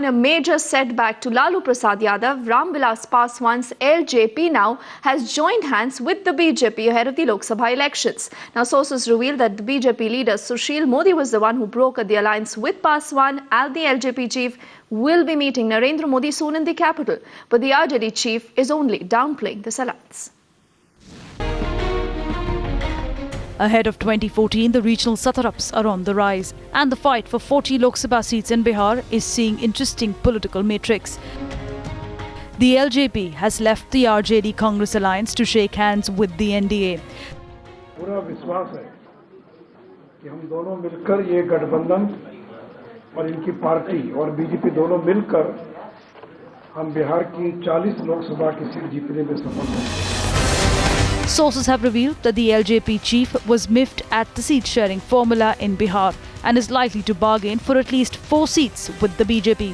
In a major setback to Lalu Prasad Yadav, Ramvilas Paswan's LJP now has joined hands with the BJP ahead of the Lok Sabha elections. Now, sources reveal that the BJP leader Sushil Modi was the one who brokered the alliance with Paswan, and the LJP chief will be meeting Narendra Modi soon in the capital. But the RJD chief is only downplaying this alliance. Ahead of 2014, the regional Sataraps are on the rise, and the fight for 40 Lok Sabha seats in Bihar is seeing interesting political matrix. The LJP has left the RJD Congress alliance to shake hands with the NDA. पूरा विश्वास है कि हम दोनों मिलकर ये गठबंधन और इनकी पार्टी और बीजेपी दोनों मिलकर हम बिहार की 40 लोकसभा की सीट जीतने में सफल होंगे. Sources have revealed that the LJP chief was miffed at the seat-sharing formula in Bihar and is likely to bargain for at least 4 seats with the BJP.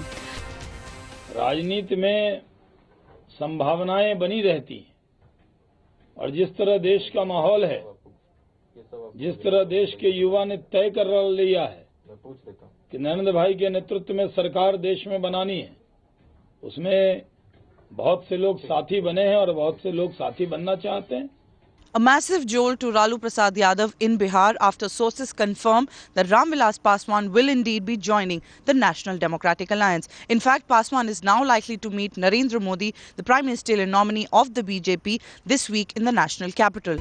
राजनीति में संभावनाएं बनी रहती हैं और जिस तरह देश का माहौल है, जिस तरह देश के युवा ने तय कर लिया है कि नरेंद्र भाई के नेतृत्व में सरकार देश में बनानी है, उसमें बहुत से लोग साथी बने हैं और बहुत से लोग साथी बनना चाहते हैं. A massive jolt to Lalu Prasad Yadav in Bihar after sources confirm that Ramvilas Paswan will indeed be joining the National Democratic Alliance. In fact, Paswan is now likely to meet Narendra Modi, the Prime Ministerial nominee of the BJP, this week in the national capital.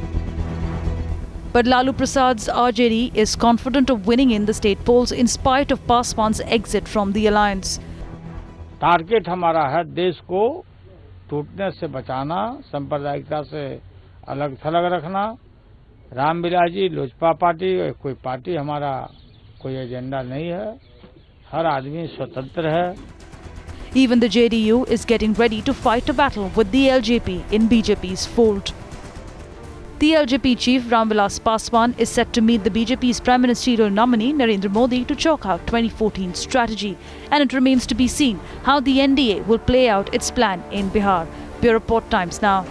But Lalu Prasad's RJD is confident of winning in the state polls in spite of Paswan's exit from the alliance. Target हमारा है देश को टूटने से बचाना, सांप्रदायिकता से अलग थलग रखना. रामविलास जी लोजपा पार्टी कोई पार्टी हमारा कोई एजेंडा नहीं है. हर आदमी स्वतंत्र है. Even the JDU is getting ready to fight a battle with the LJP in BJP's fold. The LJP chief Ramvilas Paswan is set to meet the BJP's Prime Ministerial nominee Narendra Modi to chalk out 2014 strategy, and it remains to be seen how the NDA will play out its plan in Bihar. Bureau Report Times Now.